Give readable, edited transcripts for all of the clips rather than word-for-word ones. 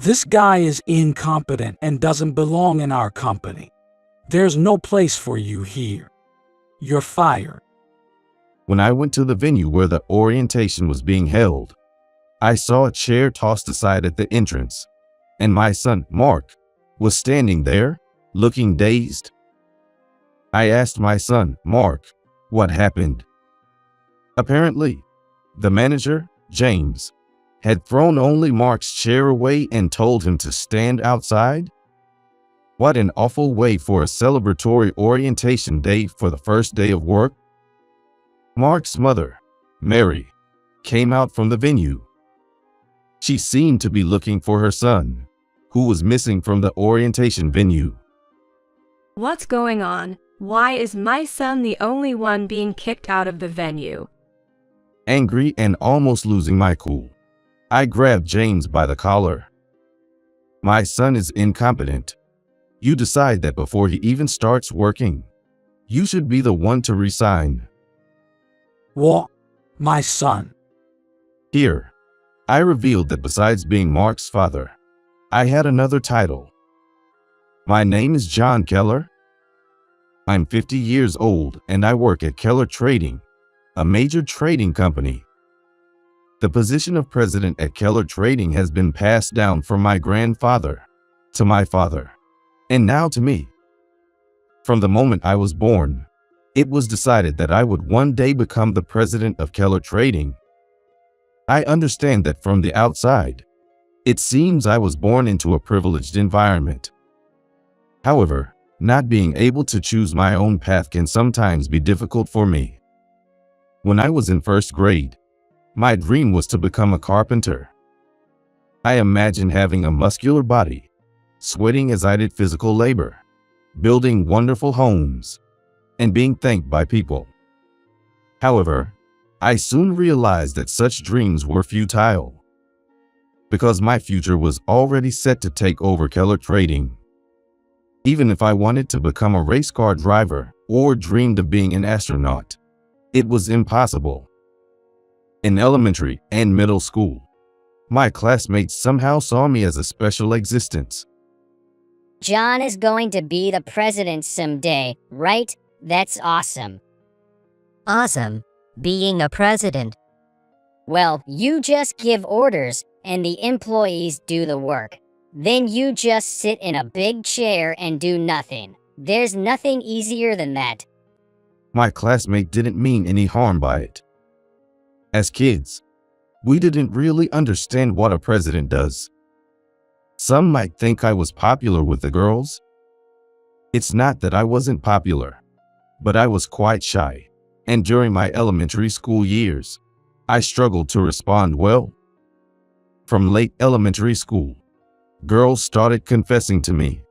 This guy is incompetent and doesn't belong in our company. There's no place for you here. You're fired. When I went to the venue where the orientation was being held, I saw a chair tossed aside at the entrance, and my son, Mark, was standing there, looking dazed. I asked my son, Mark, what happened. Apparently, the manager, James, had thrown only Mark's chair away and told him to stand outside. What an awful way for a celebratory orientation day for the first day of work. Mark's mother, Mary, came out from the venue. She seemed to be looking for her son, who was missing from the orientation venue. What's going on? Why is my son the only one being kicked out of the venue? Angry and almost losing my cool, I grabbed James by the collar. My son is incompetent. You decide that before he even starts working. You should be the one to resign. What? My son? Here, I revealed that besides being Mark's father, I had another title. My name is John Keller. I'm 50 years old and I work at Keller Trading, a major trading company. The position of president at Keller Trading has been passed down from my grandfather to my father, and now to me. From the moment I was born, it was decided that I would one day become the president of Keller Trading. I understand that from the outside, it seems I was born into a privileged environment. However, not being able to choose my own path can sometimes be difficult for me. When I was in first grade, my dream was to become a carpenter. I imagined having a muscular body, sweating as I did physical labor, building wonderful homes, and being thanked by people. However, I soon realized that such dreams were futile, because my future was already set to take over Keller Trading. Even if I wanted to become a race car driver or dreamed of being an astronaut, it was impossible. In elementary and middle school, my classmates somehow saw me as a special existence. John is going to be the president someday, right? That's awesome. Awesome. Being a president. Well, you just give orders and the employees do the work. Then you just sit in a big chair and do nothing. There's nothing easier than that. My classmate didn't mean any harm by it. As kids, we didn't really understand what a president does. Some might think I was popular with the girls. It's not that I wasn't popular, but I was quite shy, and during my elementary school years, I struggled to respond well. From late elementary school, girls started confessing to me,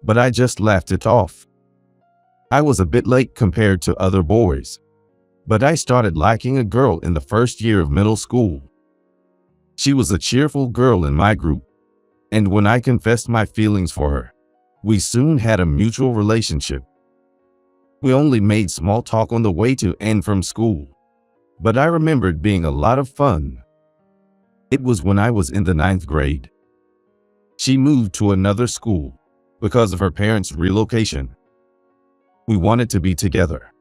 but I just laughed it off. I was a bit late compared to other boys, but I started liking a girl in the first year of middle school. She was a cheerful girl in my group, and when I confessed my feelings for her, we soon had a mutual relationship. We only made small talk on the way to and from school, but I remembered being a lot of fun. It was when I was in the 9th grade. She moved to another school because of her parents' relocation. We wanted to be together,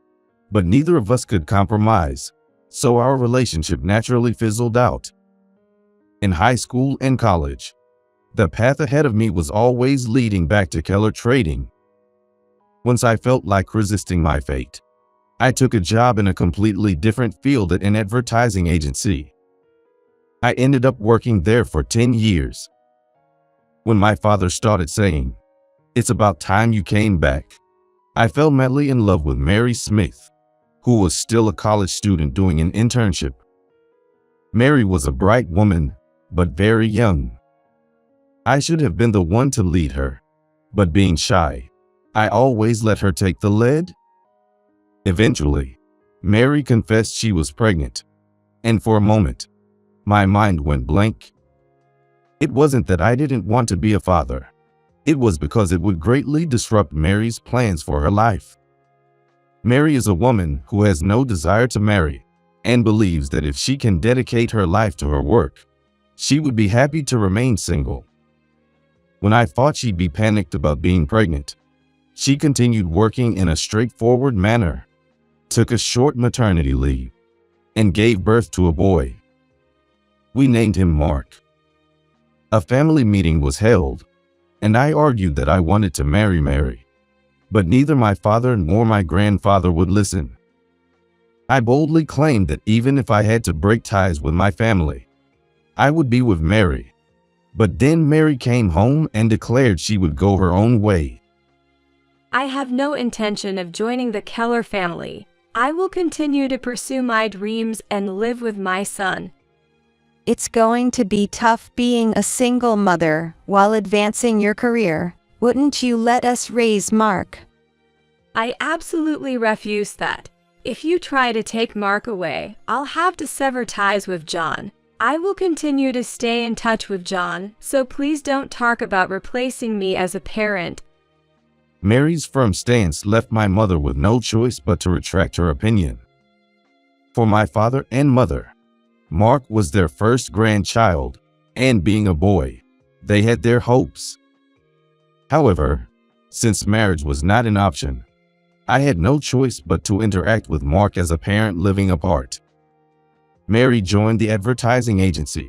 but neither of us could compromise, so our relationship naturally fizzled out. In high school and college, the path ahead of me was always leading back to Keller Trading. Once I felt like resisting my fate, I took a job in a completely different field at an advertising agency. I ended up working there for 10 years. When my father started saying, "It's about time you came back," I fell madly in love with Mary Smith, who was still a college student doing an internship. Mary was a bright woman, but very young. I should have been the one to lead her, but being shy, I always let her take the lead. Eventually, Mary confessed she was pregnant, and for a moment, my mind went blank. It wasn't that I didn't want to be a father. It was because it would greatly disrupt Mary's plans for her life. Mary is a woman who has no desire to marry and believes that if she can dedicate her life to her work, she would be happy to remain single. When I thought she'd be panicked about being pregnant, she continued working in a straightforward manner, took a short maternity leave, and gave birth to a boy. We named him Mark. A family meeting was held, and I argued that I wanted to marry Mary, but neither my father nor my grandfather would listen. I boldly claimed that even if I had to break ties with my family, I would be with Mary. But then Mary came home and declared she would go her own way. I have no intention of joining the Keller family. I will continue to pursue my dreams and live with my son. It's going to be tough being a single mother while advancing your career. Wouldn't you let us raise Mark? I absolutely refuse that. If you try to take Mark away, I'll have to sever ties with John. I will continue to stay in touch with John, so please don't talk about replacing me as a parent. Mary's firm stance left my mother with no choice but to retract her opinion. For my father and mother, Mark was their first grandchild, and being a boy, they had their hopes. However, since marriage was not an option, I had no choice but to interact with Mark as a parent living apart. Mary joined the advertising agency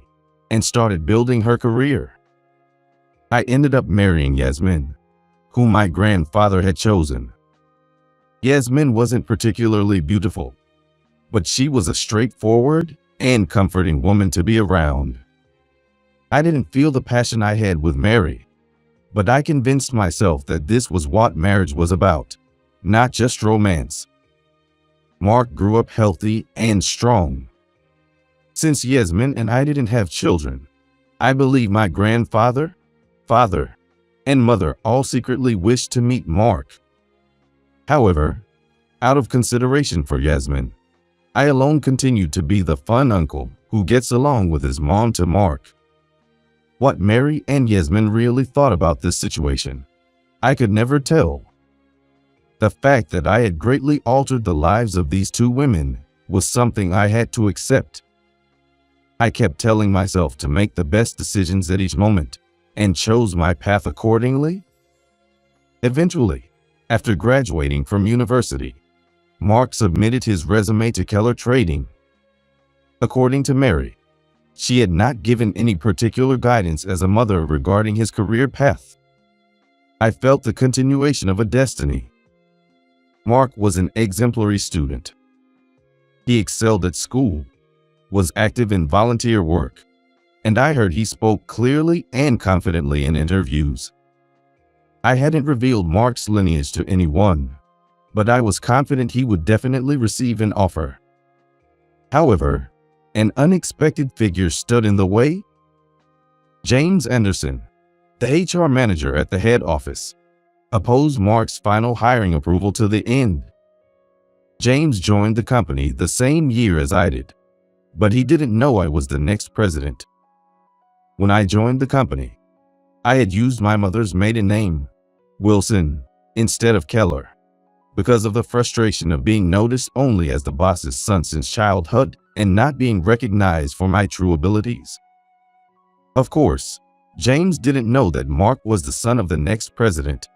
and started building her career. I ended up marrying Yasmin, whom my grandfather had chosen. Yasmin wasn't particularly beautiful, but she was a straightforward and comforting woman to be around. I didn't feel the passion I had with Mary, but I convinced myself that this was what marriage was about, not just romance. Mark grew up healthy and strong. Since Yasmin and I didn't have children, I believe my grandfather, father, and mother all secretly wished to meet Mark. However, out of consideration for Yasmin, I alone continued to be the fun uncle who gets along with his mom to Mark. What Mary and Yasmin really thought about this situation, I could never tell. The fact that I had greatly altered the lives of these two women was something I had to accept. I kept telling myself to make the best decisions at each moment, and chose my path accordingly. Eventually, after graduating from university, Mark submitted his resume to Keller Trading. According to Mary, she had not given any particular guidance as a mother regarding his career path. I felt the continuation of a destiny. Mark was an exemplary student. He excelled at school, was active in volunteer work, and I heard he spoke clearly and confidently in interviews. I hadn't revealed Mark's lineage to anyone, but I was confident he would definitely receive an offer. However, an unexpected figure stood in the way. James Anderson, the HR manager at the head office, opposed Mark's final hiring approval to the end. James joined the company the same year as I did, but he didn't know I was the next president. When I joined the company, I had used my mother's maiden name, Wilson, instead of Keller, because of the frustration of being noticed only as the boss's son since childhood and not being recognized for my true abilities. Of course, James didn't know that Mark was the son of the next president.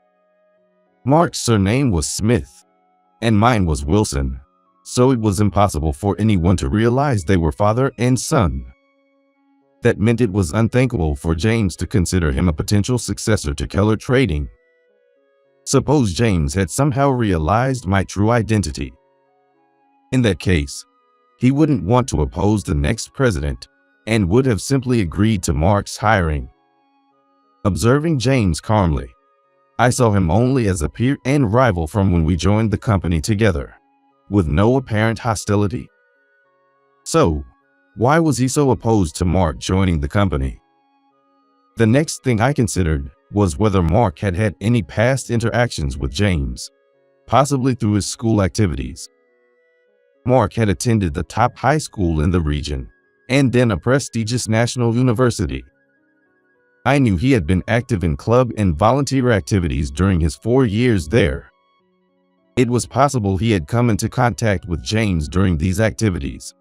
Mark's surname was Smith, and mine was Wilson, so it was impossible for anyone to realize they were father and son. That meant it was unthinkable for James to consider him a potential successor to Keller Trading. Suppose James had somehow realized my true identity. In that case, he wouldn't want to oppose the next president and would have simply agreed to Mark's hiring. Observing James calmly, I saw him only as a peer and rival from when we joined the company together, with no apparent hostility. So, why was he so opposed to Mark joining the company? The next thing I considered was whether Mark had had any past interactions with James, possibly through his school activities. Mark had attended the top high school in the region and then a prestigious national university. I knew he had been active in club and volunteer activities during his 4 years there. It was possible he had come into contact with James during these activities.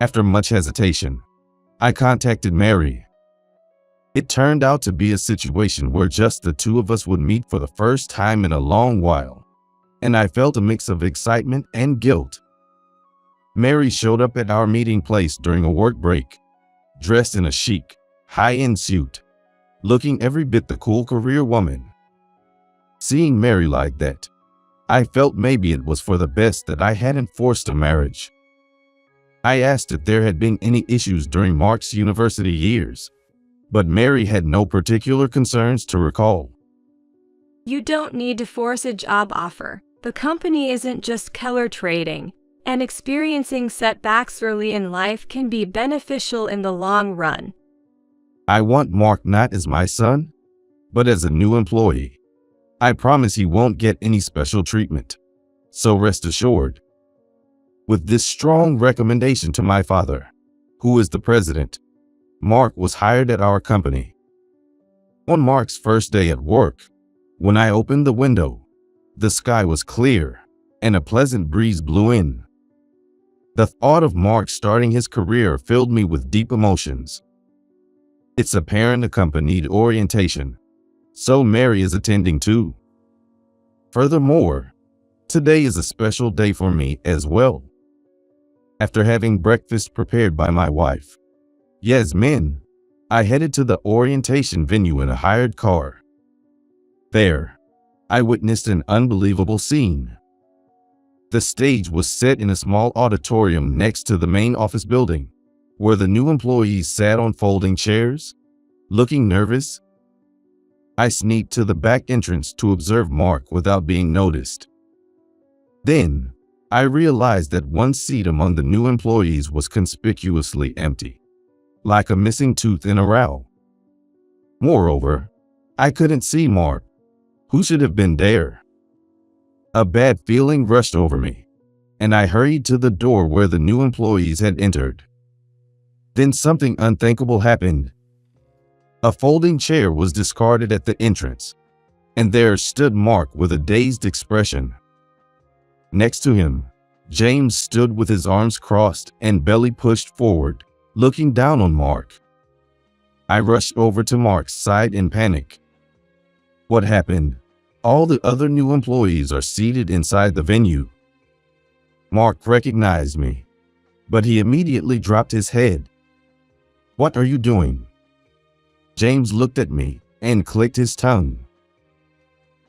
After much hesitation, I contacted Mary. It turned out to be a situation where just the two of us would meet for the first time in a long while, and I felt a mix of excitement and guilt. Mary showed up at our meeting place during a work break, dressed in a chic, high-end suit, looking every bit the cool career woman. Seeing Mary like that, I felt maybe it was for the best that I hadn't forced a marriage. I asked if there had been any issues during Mark's university years, but Mary had no particular concerns to recall. You don't need to force a job offer. The company isn't just color trading, and experiencing setbacks early in life can be beneficial in the long run. I want Mark not as my son, but as a new employee. I promise he won't get any special treatment, so rest assured. With this strong recommendation to my father, who is the president, Mark was hired at our company. On Mark's first day at work, when I opened the window, the sky was clear and a pleasant breeze blew in. The thought of Mark starting his career filled me with deep emotions. It's a parent-accompanied orientation, so Mary is attending too. Furthermore, today is a special day for me as well. After having breakfast prepared by my wife, Yasmin, I headed to the orientation venue in a hired car. There, I witnessed an unbelievable scene. The stage was set in a small auditorium next to the main office building, where the new employees sat on folding chairs, looking nervous. I sneaked to the back entrance to observe Mark without being noticed. Then, I realized that one seat among the new employees was conspicuously empty, like a missing tooth in a row. Moreover, I couldn't see Mark, who should have been there. A bad feeling rushed over me, and I hurried to the door where the new employees had entered. Then something unthinkable happened. A folding chair was discarded at the entrance, and there stood Mark with a dazed expression. Next to him, James stood with his arms crossed and belly pushed forward, looking down on Mark. I rushed over to Mark's side in panic. What happened? All the other new employees are seated inside the venue. Mark recognized me, but he immediately dropped his head. What are you doing? James looked at me and clicked his tongue.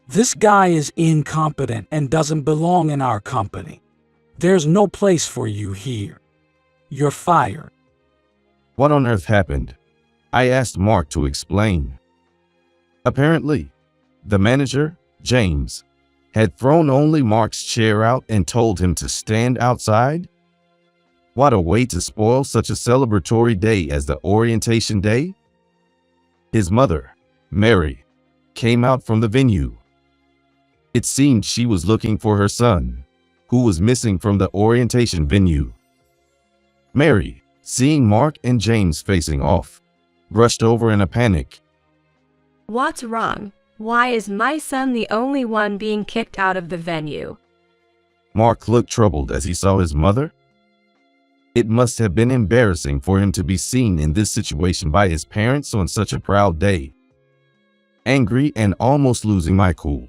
This guy is incompetent and doesn't belong in our company. There's no place for you here. You're fired. What on earth happened? I asked Mark to explain. Apparently, the manager, James, had thrown only Mark's chair out and told him to stand outside. What a way to spoil such a celebratory day as the orientation day. His mother, Mary, came out from the venue. It seemed she was looking for her son, who was missing from the orientation venue. Mary, seeing Mark and James facing off, rushed over in a panic. What's wrong? Why is my son the only one being kicked out of the venue? Mark looked troubled as he saw his mother. It must have been embarrassing for him to be seen in this situation by his parents on such a proud day. Angry and almost losing my cool,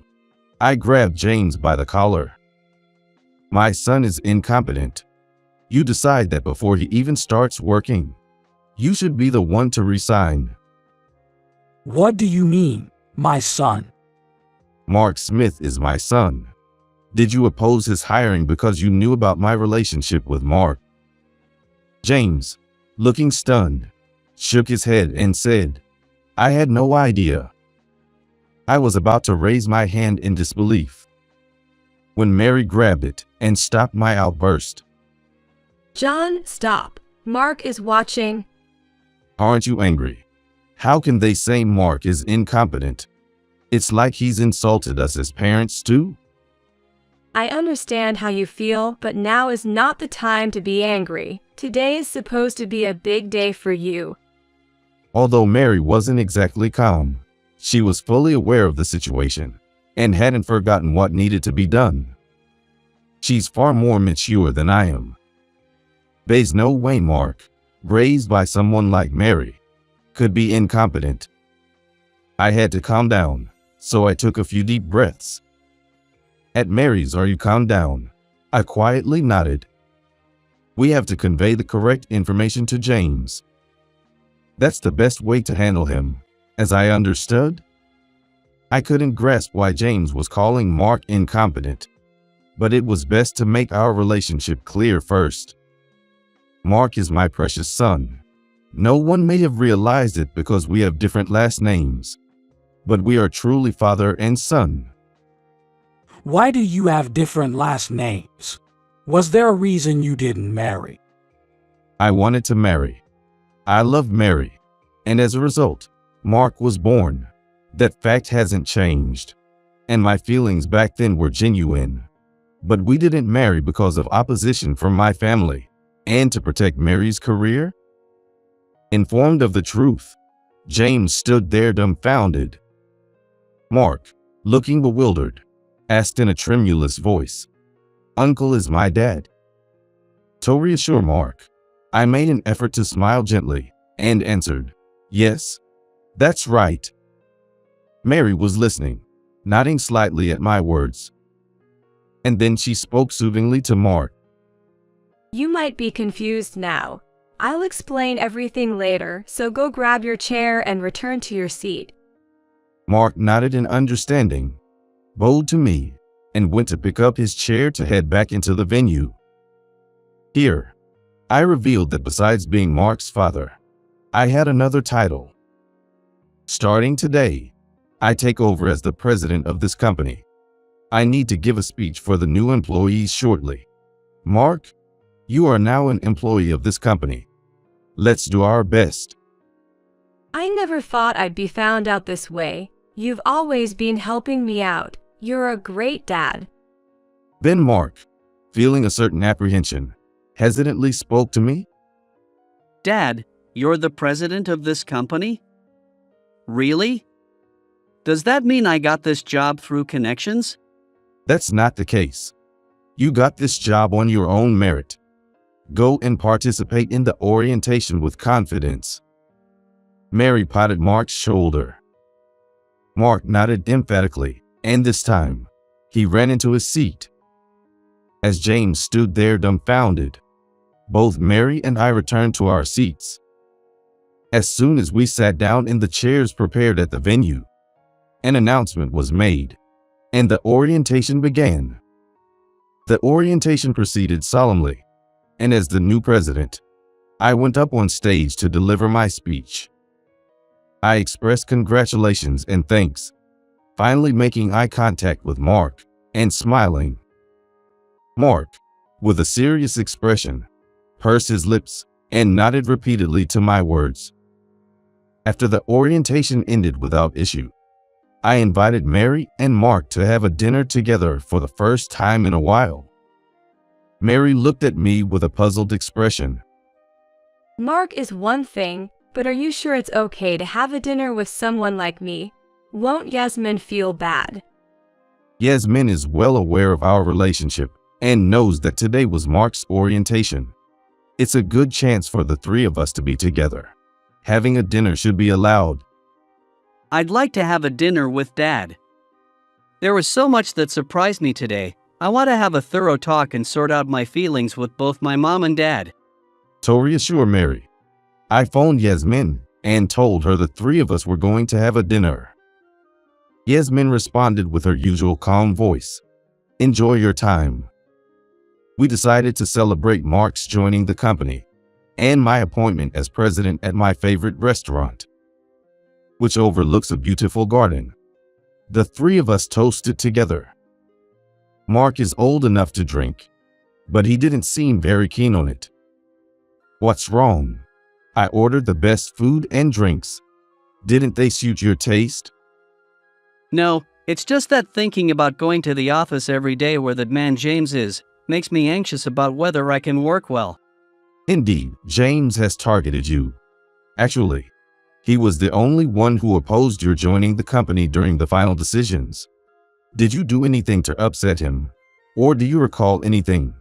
I grabbed James by the collar. My son is incompetent. You decide that before he even starts working. You should be the one to resign. What do you mean, my son? Mark Smith is my son. Did you oppose his hiring because you knew about my relationship with Mark? James, looking stunned, shook his head and said, I had no idea. I was about to raise my hand in disbelief when Mary grabbed it and stopped my outburst. John, stop. Mark is watching. Aren't you angry? How can they say Mark is incompetent? It's like he's insulted us as parents too. I understand how you feel, but now is not the time to be angry. Today is supposed to be a big day for you. Although Mary wasn't exactly calm, she was fully aware of the situation and hadn't forgotten what needed to be done. She's far more mature than I am. There's no way Mark, raised by someone like Mary, could be incompetent. I had to calm down, so I took a few deep breaths. At Mary's, "Are you calmed down?" I quietly nodded. We have to convey the correct information to James. That's the best way to handle him, as I understood. I couldn't grasp why James was calling Mark incompetent, but it was best to make our relationship clear first. Mark is my precious son. No one may have realized it because we have different last names, but we are truly father and son. Why do you have different last names? Was there a reason you didn't marry? I wanted to marry. I love Mary, and as a result, Mark was born. That fact hasn't changed, and my feelings back then were genuine. But we didn't marry because of opposition from my family and to protect Mary's career. Informed of the truth, James stood there dumbfounded. Mark, looking bewildered, asked in a tremulous voice, "Uncle is my dad?" To reassure Mark, I made an effort to smile gently and answered, "Yes, that's right." Mary was listening, nodding slightly at my words. And then she spoke soothingly to Mark. You might be confused now. I'll explain everything later, so go grab your chair and return to your seat. Mark nodded in understanding, bowed to me, and went to pick up his chair to head back into the venue. Here, I revealed that besides being Mark's father, I had another title. Starting today, I take over as the president of this company. I need to give a speech for the new employees shortly. Mark, you are now an employee of this company. Let's do our best. I never thought I'd be found out this way. You've always been helping me out. You're a great dad. Then Mark, feeling a certain apprehension, hesitantly spoke to me. Dad, you're the president of this company? Really? Does that mean I got this job through connections? That's not the case. You got this job on your own merit. Go and participate in the orientation with confidence. Mary patted Mark's shoulder. Mark nodded emphatically, and this time, he ran into his seat. As James stood there dumbfounded, both Mary and I returned to our seats. As soon as we sat down in the chairs prepared at the venue, an announcement was made, and the orientation began. The orientation proceeded solemnly, and as the new president, I went up on stage to deliver my speech. I expressed congratulations and thanks, finally making eye contact with Mark and smiling. Mark, with a serious expression, pursed his lips and nodded repeatedly to my words. After the orientation ended without issue, I invited Mary and Mark to have a dinner together for the first time in a while. Mary looked at me with a puzzled expression. Mark is one thing, but are you sure it's okay to have a dinner with someone like me? Won't Yasmin feel bad? Yasmin is well aware of our relationship and knows that today was Mark's orientation. It's a good chance for the three of us to be together. Having a dinner should be allowed. I'd like to have a dinner with Dad. There was so much that surprised me today. I want to have a thorough talk and sort out my feelings with both my mom and dad. To reassure Mary, I phoned Yasmin and told her the three of us were going to have a dinner. Yasmin responded with her usual calm voice. Enjoy your time. We decided to celebrate Mark's joining the company and my appointment as president at my favorite restaurant, which overlooks a beautiful garden. The three of us toasted together. Mark is old enough to drink, but he didn't seem very keen on it. What's wrong? I ordered the best food and drinks. Didn't they suit your taste? No, it's just that thinking about going to the office every day where that man James is makes me anxious about whether I can work well. Indeed, James has targeted you. Actually, he was the only one who opposed your joining the company during the final decisions. Did you do anything to upset him, or do you recall anything?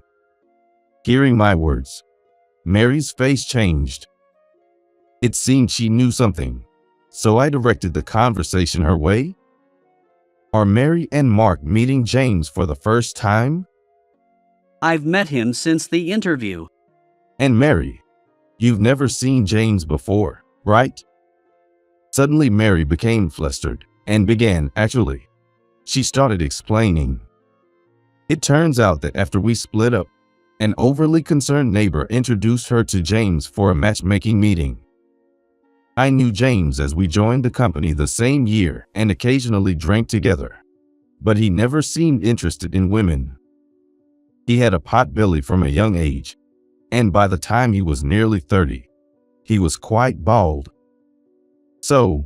Hearing my words, Mary's face changed. It seemed she knew something, so I directed the conversation her way. Are Mary and Mark meeting James for the first time? I've met him since the interview. And Mary, you've never seen James before, right? Suddenly Mary became flustered and began, actually. She started explaining. It turns out that after we split up, an overly concerned neighbor introduced her to James for a matchmaking meeting. I knew James as we joined the company the same year and occasionally drank together, but he never seemed interested in women. He had a potbelly from a young age, and by the time he was nearly 30, he was quite bald. So,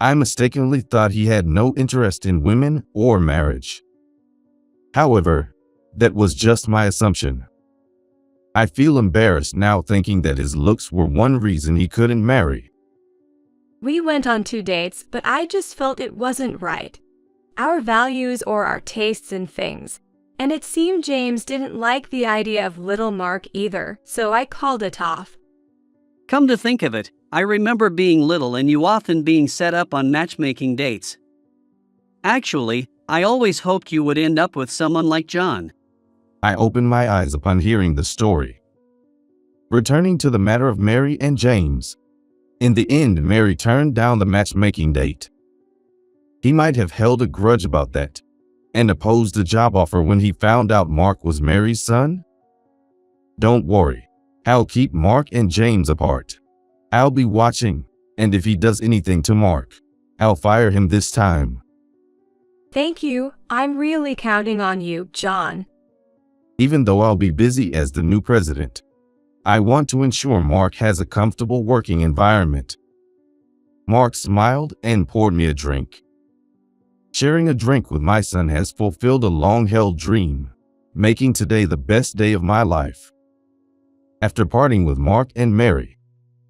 I mistakenly thought he had no interest in women or marriage. However, that was just my assumption. I feel embarrassed now thinking that his looks were one reason he couldn't marry. We went on 2 dates, but I just felt it wasn't right. Our values or our tastes in things. And it seemed James didn't like the idea of little Mark either, so I called it off. Come to think of it, I remember being little and you often being set up on matchmaking dates. Actually, I always hoped you would end up with someone like John. I opened my eyes upon hearing the story. Returning to the matter of Mary and James, in the end, Mary turned down the matchmaking date. He might have held a grudge about that and opposed the job offer when he found out Mark was Mary's son. Don't worry, I'll keep Mark and James apart. I'll be watching, and if he does anything to Mark, I'll fire him this time. Thank you, I'm really counting on you, John. Even though I'll be busy as the new president, I want to ensure Mark has a comfortable working environment. Mark smiled and poured me a drink. Sharing a drink with my son has fulfilled a long-held dream, making today the best day of my life. After parting with Mark and Mary,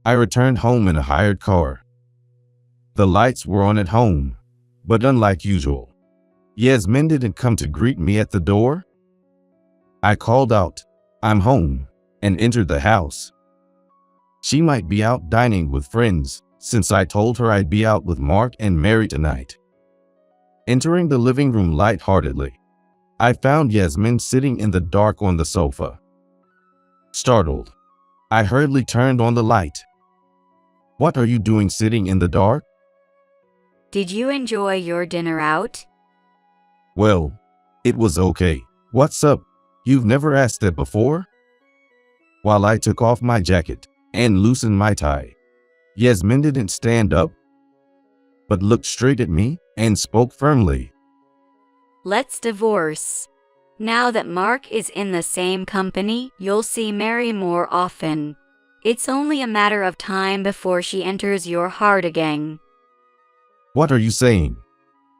I returned home in a hired car. The lights were on at home, but unlike usual, Yasmin didn't come to greet me at the door. I called out, "I'm home," and entered the house. She might be out dining with friends, since I told her I'd be out with Mark and Mary tonight. Entering the living room lightheartedly, I found Yasmin sitting in the dark on the sofa. Startled, I hurriedly turned on the light. "What are you doing sitting in the dark?" Did you enjoy your dinner out? "Well, it was okay. What's up? You've never asked that before?" While I took off my jacket and loosened my tie, Yasmin didn't stand up, but looked straight at me and spoke firmly. Let's divorce. Now that Mark is in the same company, you'll see Mary more often. It's only a matter of time before she enters your heart again. What are you saying?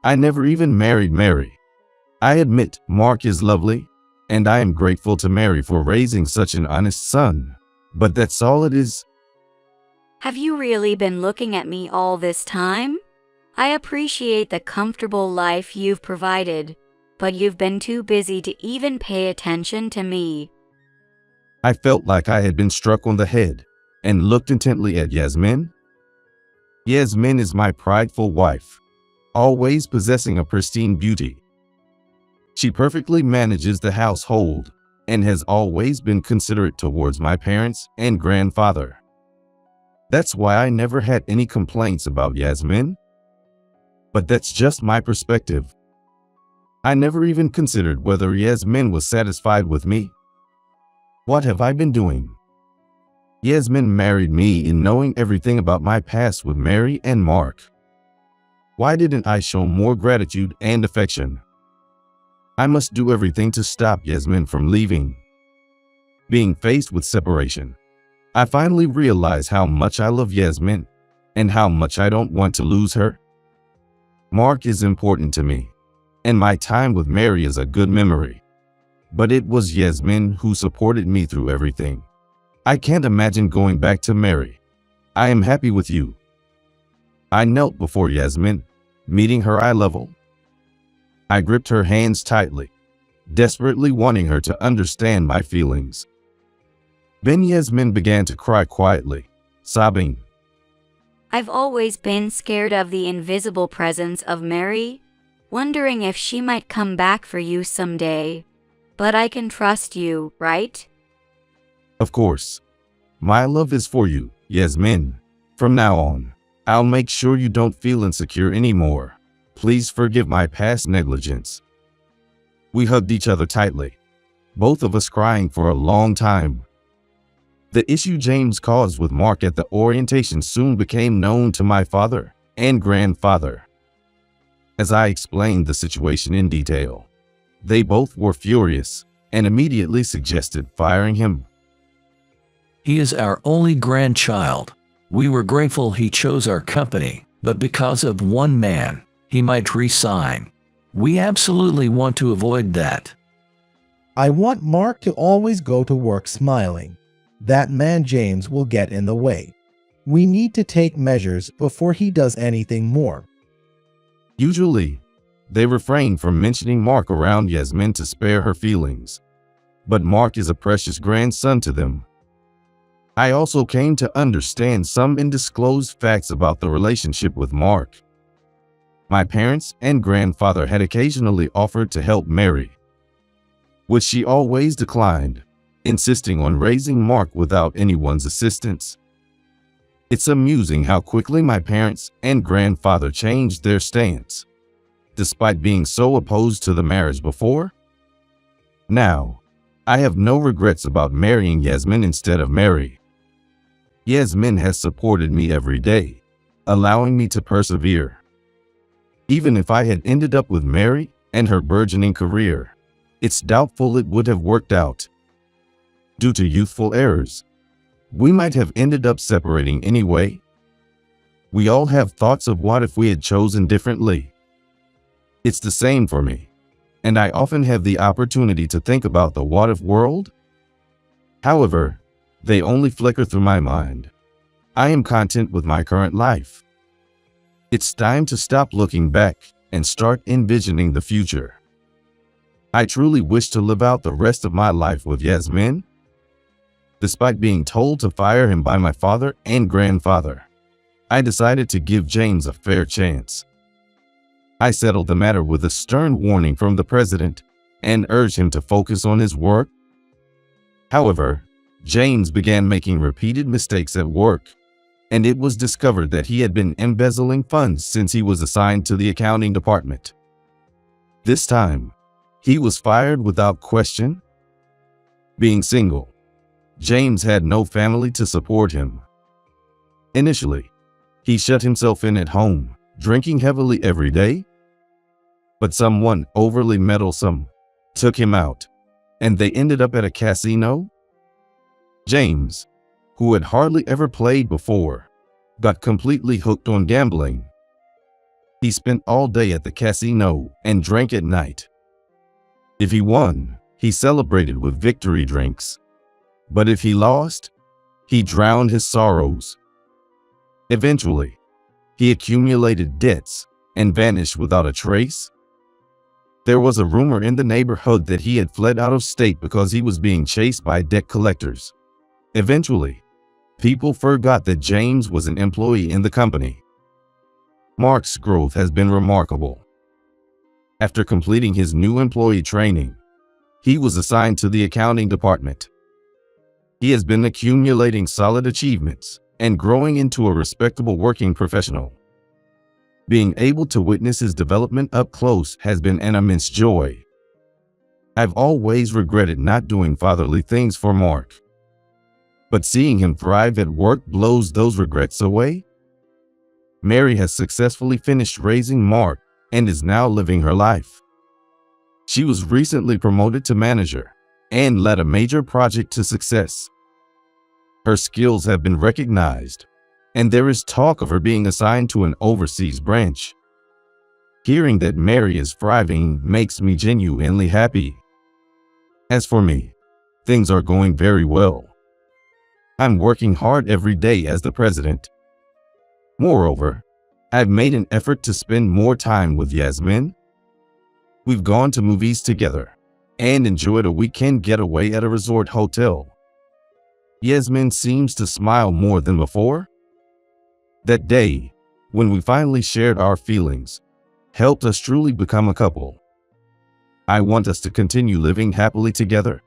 I never even married Mary. I admit Mark is lovely, and I am grateful to Mary for raising such an honest son, but that's all it is. Have you really been looking at me all this time? I appreciate the comfortable life you've provided, but you've been too busy to even pay attention to me. I felt like I had been struck on the head and looked intently at Yasmin. Yasmin is my prideful wife, always possessing a pristine beauty. She perfectly manages the household and has always been considerate towards my parents and grandfather. That's why I never had any complaints about Yasmin. But that's just my perspective. I never even considered whether Yasmin was satisfied with me. What have I been doing? Yasmin married me in knowing everything about my past with Mary and Mark. Why didn't I show more gratitude and affection? I must do everything to stop Yasmin from leaving. Being faced with separation, I finally realized how much I love Yasmin and how much I don't want to lose her. Mark is important to me, and my time with Mary is a good memory. But it was Yasmin who supported me through everything. I can't imagine going back to Mary. I am happy with you. I knelt before Yasmin, meeting her eye level. I gripped her hands tightly, desperately wanting her to understand my feelings. Then Yasmin began to cry quietly, sobbing, I've always been scared of the invisible presence of Mary, wondering if she might come back for you someday. But I can trust you, right? Of course. My love is for you, Yasmin. From now on, I'll make sure you don't feel insecure anymore. Please forgive my past negligence. We hugged each other tightly, both of us crying for a long time. The issue James caused with Mark at the orientation soon became known to my father and grandfather. As I explained the situation in detail, they both were furious and immediately suggested firing him. He is our only grandchild. We were grateful he chose our company, but because of one man, he might resign. We absolutely want to avoid that. I want Mark to always go to work smiling. That man James will get in the way. We need to take measures before he does anything more. Usually, they refrain from mentioning Mark around Yasmin to spare her feelings, but Mark is a precious grandson to them. I also came to understand some undisclosed facts about the relationship with Mark. My parents and grandfather had occasionally offered to help Mary, which she always declined, insisting on raising Mark without anyone's assistance. It's amusing how quickly my parents and grandfather changed their stance, despite being so opposed to the marriage before. Now, I have no regrets about marrying Yasmin instead of Mary. Yasmin has supported me every day, allowing me to persevere. Even if I had ended up with Mary and her burgeoning career, it's doubtful it would have worked out. Due to youthful errors, we might have ended up separating anyway. We all have thoughts of what if we had chosen differently. It's the same for me, and I often have the opportunity to think about the what if world. However, they only flicker through my mind. I am content with my current life. It's time to stop looking back and start envisioning the future. I truly wish to live out the rest of my life with Yasmin. Despite being told to fire him by my father and grandfather, I decided to give James a fair chance. I settled the matter with a stern warning from the president and urged him to focus on his work. However, James began making repeated mistakes at work, and it was discovered that he had been embezzling funds since he was assigned to the accounting department. This time, he was fired without question. Being single, James had no family to support him. Initially, he shut himself in at home, drinking heavily every day. But someone overly meddlesome took him out, and they ended up at a casino. James, who had hardly ever played before, got completely hooked on gambling. He spent all day at the casino and drank at night. If he won, he celebrated with victory drinks. But if he lost, he drowned his sorrows. Eventually, he accumulated debts and vanished without a trace. There was a rumor in the neighborhood that he had fled out of state because he was being chased by debt collectors. Eventually, people forgot that James was an employee in the company. Mark's growth has been remarkable. After completing his new employee training, he was assigned to the accounting department. He has been accumulating solid achievements and growing into a respectable working professional. Being able to witness his development up close has been an immense joy. I've always regretted not doing fatherly things for Mark, but seeing him thrive at work blows those regrets away. Mary has successfully finished raising Mark and is now living her life. She was recently promoted to manager and led a major project to success. Her skills have been recognized, and there is talk of her being assigned to an overseas branch. Hearing that Mary is thriving makes me genuinely happy. As for me, things are going very well. I'm working hard every day as the president. Moreover, I've made an effort to spend more time with Yasmin. We've gone to movies together and enjoyed a weekend getaway at a resort hotel. Yasmin seems to smile more than before. That day, when we finally shared our feelings, helped us truly become a couple. I want us to continue living happily together.